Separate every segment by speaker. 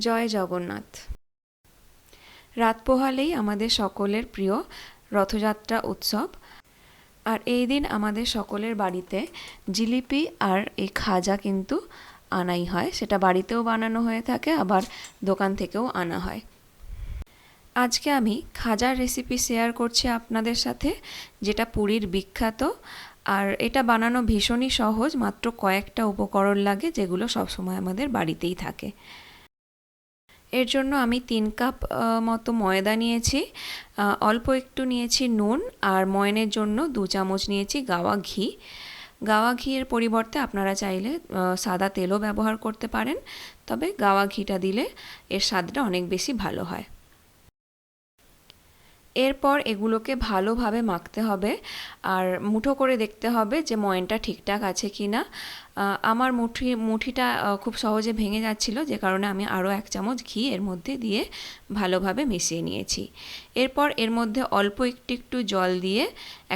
Speaker 1: জয় জগন্নাথ। রাত পোহালেই আমাদের সকলের প্রিয় রথযাত্রা উৎসব। আর এই দিন আমাদের সকলের বাড়িতে জিলিপি আর এই খাজা কিন্তু আনাই হয়। সেটা বাড়িতেও বানানো হয়ে থাকে, আবার দোকান থেকেও আনা হয়। আজকে আমি খাজার রেসিপি শেয়ার করছি আপনাদের সাথে, যেটা পুরীর বিখ্যাত। আর এটা বানানো ভীষণই সহজ, মাত্র কয়েকটা উপকরণ লাগে, যেগুলো সবসময় আমাদের বাড়িতেই থাকে। এর জন্য আমি 3 কাপ মতো ময়দা নিয়েছি, অল্প একটু নিয়েছি নুন, আর ময়নের জন্য 2 চামচ নিয়েছি গাওয়া ঘি। গাওয়া ঘিয়ের পরিবর্তে আপনারা চাইলে সাদা তেলও ব্যবহার করতে পারেন, তবে গাওয়া ঘিটা দিলে এর স্বাদটা অনেক বেশি ভালো হয়। এরপর এগুলোকে ভালোভাবে মাখতে হবে, আর মুঠো করে দেখতে হবে যে ময়নটা ঠিকঠাক আছে কি না। আমার মুঠিটা খুব সহজে ভেঙে যাচ্ছিল, যে কারণে আমি আরও 1 চামচ ঘি এর মধ্যে দিয়ে ভালোভাবে মিশিয়ে নিয়েছি। এরপর এর মধ্যে অল্প একটু একটু জল দিয়ে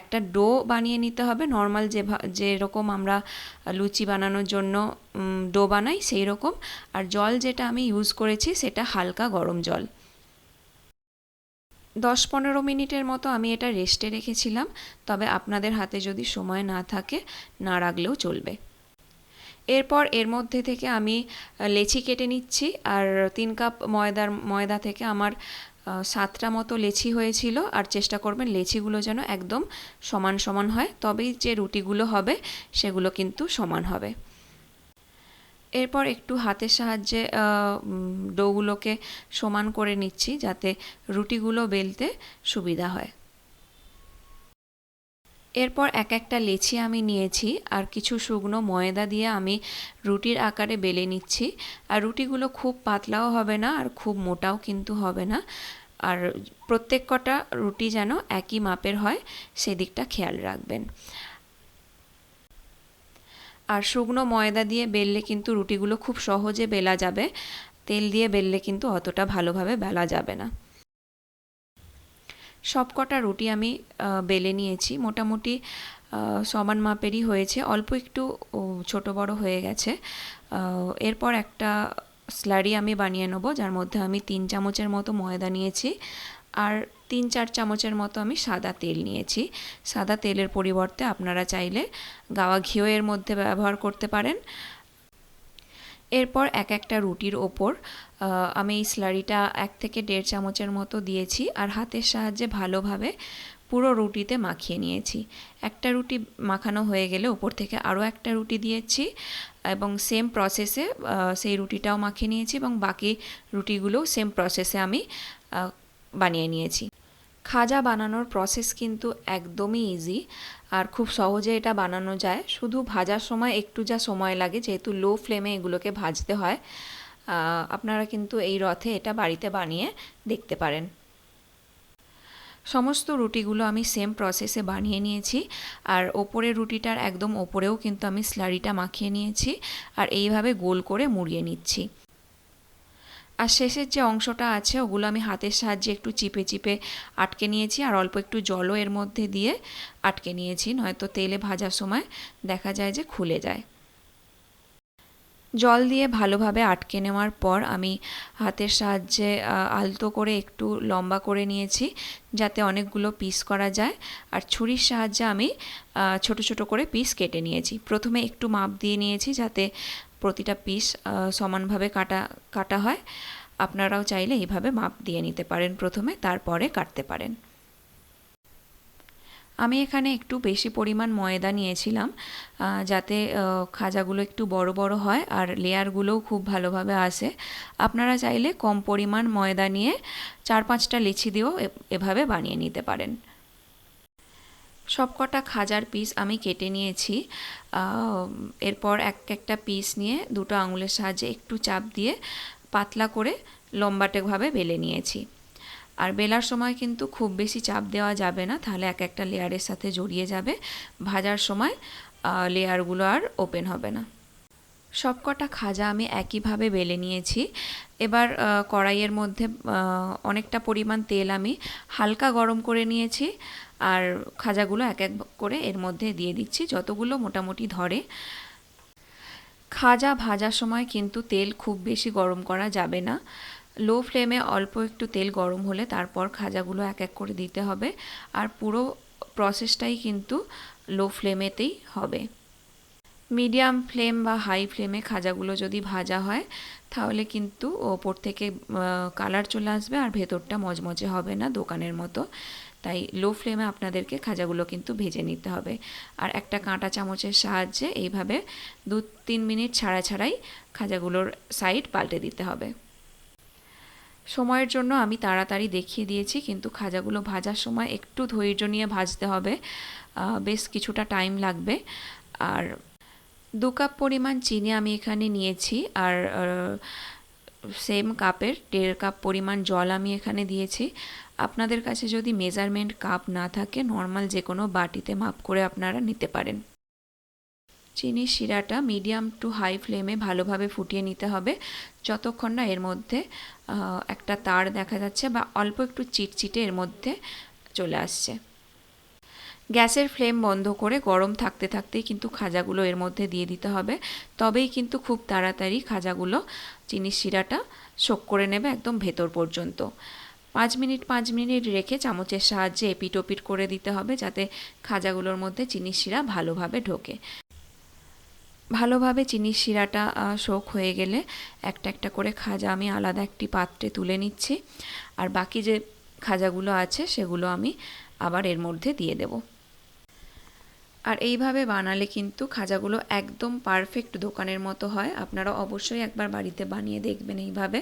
Speaker 1: একটা ডো বানিয়ে নিতে হবে, নর্মাল যেরকম আমরা লুচি বানানোর জন্য ডো বানাই সেই রকম। আর জল যেটা আমি ইউজ করেছি সেটা হালকা গরম জল। 10-15 মিনিটের মতো আমি এটা রেস্টে রেখেছিলাম, তবে আপনাদের হাতে যদি সময় না থাকে না রাখলেও চলবে। এরপর এর মধ্যে থেকে আমি লেচি কেটে নিচ্ছি, আর 3 কাপ ময়দা থেকে আমার 7টা মতো লেচি হয়েছিল। আর চেষ্টা করবেন লেচিগুলো যেন একদম সমান সমান হয়, তবেই যে রুটিগুলো হবে সেগুলো কিন্তু সমান হবে। এরপর একটু হাতের সাহায্যে ডোগুলোকে সমান করে নিচ্ছি, যাতে রুটিগুলো বেলতে সুবিধা হয়। এরপর একটা লেচি আমি নিয়েছি, আর কিছু শুকনো ময়দা দিয়ে আমি রুটির আকারে বেলে নিচ্ছি। আর রুটিগুলো খুব পাতলাও হবে না, আর খুব মোটাও কিন্তু হবে না। আর প্রত্যেক কটা রুটি যেন একই মাপের হয় সেদিকটা খেয়াল রাখবেন। আর শুকনো ময়দা দিয়ে বেললে কিন্তু রুটিগুলো খুব সহজে বেলা যাবে, তেল দিয়ে বেললে কিন্তু অতটা ভালোভাবে বেলা যাবে না। সব কটা রুটি আমি বেলে নিয়েছি, মোটামুটি সমান মাপেরই হয়েছে, অল্প একটু ছোট বড় হয়ে গেছে। এরপর একটা স্লারি আমি বানিয়ে নেব, যার মধ্যে আমি 3 চামচের মতো ময়দা নিয়েছি, আর 3-4 চামচের মতো আমি সাদা তেল নিয়েছি। সাদা তেলের পরিবর্তে আপনারা চাইলে গাওয়া ঘিও এর মধ্যে ব্যবহার করতে পারেন। এরপর একটা রুটির ওপর আমি এই স্লারিটা 1 থেকে 1.5 চামচের মতো দিয়েছি, আর হাতের সাহায্যে ভালোভাবে পুরো রুটিতে মাখিয়ে নিয়েছি। একটা রুটি মাখানো হয়ে গেলে ওপর থেকে আরও একটা রুটি দিয়েছি, এবং সেম প্রসেসে সেই রুটিটাও মাখিয়ে নিয়েছি, এবং বাকি রুটিগুলোও সেম প্রসেসে আমি বানিয়ে নিয়েছি। খাজা বানানোর প্রসেস কিন্তু একদমই ইজি, আর খুব সহজে এটা বানানো যায়। শুধু ভাজার সময় একটু যা সময় লাগে, যেহেতু লো ফ্লেমে এগুলোকে ভাজতে হয়। আপনারা কিন্তু এই রথে এটা বাড়িতে বানিয়ে দেখতে পারেন। সমস্ত রুটিগুলো আমি সেম প্রসেসে বানিয়ে নিয়েছি, আর ওপরের রুটিটার একদম ওপরেও কিন্তু আমি স্লারিটা মাখিয়ে নিয়েছি, আর এইভাবে গোল করে মুড়িয়ে নিচ্ছি। আর শেষের যে অংশটা আছে ওগুলো আমি হাতের সাহায্যে একটু চিপে চিপে আটকে নিয়েছি, আর অল্প একটু জলও এর মধ্যে দিয়ে আটকে নিয়েছি, নয়তো তেলে ভাজার সময় দেখা যায় যে খুলে যায়। জল দিয়ে ভালোভাবে আটকে নেওয়ার পর আমি হাতের সাহায্যে আলতো করে একটু লম্বা করে নিয়েছি, যাতে অনেকগুলো পিস করা যায়। আর ছুরির সাহায্যে আমি ছোট ছোট করে পিস কেটে নিয়েছি। প্রথমে একটু মাপ দিয়ে নিয়েছি, যাতে প্রতিটা পিস সমানভাবে কাটা হয়। আপনারাও চাইলে এইভাবে মাপ দিয়ে নিতে পারেন, প্রথমে তারপরে কাটতে পারেন। আমি এখানে একটু বেশি পরিমাণ ময়দা নিয়েছিলাম, যাতে খাজাগুলো একটু বড় বড় হয় আর লেয়ারগুলোও খুব ভালোভাবে আসে। আপনারা চাইলে কম পরিমাণ ময়দা নিয়ে 4-5টা লিচি দিয়েও এভাবে বানিয়ে নিতে পারেন। সবকটা খাজার পিস আমি কেটে নিয়েছি। এরপর একটা পিস নিয়ে 2টো আঙুলের সাহায্যে একটু চাপ দিয়ে পাতলা করে লম্বাটেভাবে বেলে নিয়েছি। আর বেলার সময় কিন্তু খুব বেশি চাপ দেওয়া যাবে না, তাহলে একটা লেয়ারের সাথে জড়িয়ে যাবে। ভাজার সময় লেয়ারগুলো আর ওপেন হবে না। সবকটা খাজা আমি একইভাবে বেলে নিয়েছি। এবার কড়াইয়ের মধ্যে অনেকটা পরিমাণ তেল আমি হালকা গরম করে নিয়েছি, আর খাজাগুলো এক এক করে এর মধ্যে দিয়ে দিচ্ছি, যতগুলো মোটামুটি ধরে। খাজা ভাজার সময় কিন্তু তেল খুব বেশি গরম করা যাবে না। লো ফ্লেমে অল্প একটু তেল গরম হলে তারপর খাজাগুলো এক এক করে দিতে হবে। আর পুরো প্রসেসটাই কিন্তু লো ফ্লেমেতেই হবে। মিডিয়াম ফ্লেম বা হাই ফ্লেমে খাজাগুলো যদি ভাজা হয় তাহলে কিন্তু ওপর থেকে কালার চলে আসবে আর ভেতরটা মচমচে হবে না দোকানের মতো। তাই লো ফ্লেমে আপনাদেরকে খাজাগুলো কিন্তু ভেজে নিতে হবে। আর একটা কাঁটা চামচের সাহায্যে এইভাবে 2-3 মিনিট ছাড়া ছাড়াই খাজাগুলোর সাইড পাল্টে দিতে হবে। সময়ের জন্য আমি তাড়াতাড়ি দেখিয়ে দিয়েছি, কিন্তু খাজাগুলো ভাজার সময় একটু ধৈর্য নিয়ে ভাজতে হবে, বেশ কিছুটা টাইম লাগবে। আর 2 কাপ পরিমাণ চিনি আমি এখানে নিয়েছি, আর সেম কাপের 1.5 কাপ পরিমাণ জল আমি এখানে দিয়েছি। আপনাদের কাছে যদি মেজারমেন্ট কাপ না থাকে নর্মাল যে কোনো বাটিতে মাপ করে আপনারা নিতে পারেন। চিনির শিরাটা মিডিয়াম টু হাই ফ্লেমে ভালোভাবে ফুটিয়ে নিতে হবে, যতক্ষণ না এর মধ্যে একটা তার দেখা যাচ্ছে বা অল্প একটু চিটচিটে এর মধ্যে চলে আসছে। গ্যাসের ফ্লেম বন্ধ করে গরম থাকতে থাকতেই কিন্তু খাজাগুলো এর মধ্যে দিয়ে দিতে হবে, তবেই কিন্তু খুব তাড়াতাড়ি খাজাগুলো চিনির শিরাটা শোক করে নেবে একদম ভেতর পর্যন্ত। 5 মিনিট রেখে চামচের সাহায্যে এপিট ওপিট করে দিতে হবে, যাতে খাজাগুলোর মধ্যে চিনির শিরা ভালোভাবে ঢোকে। ভালোভাবে চিনির শিরাটা শোক হয়ে গেলে একটা একটা করে খাজা আমি আলাদা একটি পাত্রে তুলে নিচ্ছি, আর বাকি যে খাজাগুলো আছে সেগুলো আমি আবার এর মধ্যে দিয়ে দেব। আর এইভাবে বানালে কিন্তু খাজাগুলো একদম পারফেক্ট দোকানের মতো হয়। আপনারা অবশ্যই একবার বাড়িতে বানিয়ে দেখবেন এইভাবে,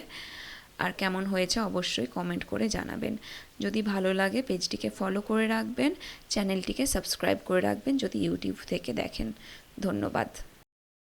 Speaker 1: আর কেমন হয়েছে অবশ্যই কমেন্ট করে জানাবেন। যদি ভালো লাগে পেজটিকে ফলো করে রাখবেন, চ্যানেলটিকে সাবস্ক্রাইব করে রাখবেন যদি ইউটিউব থেকে দেখেন। ধন্যবাদ।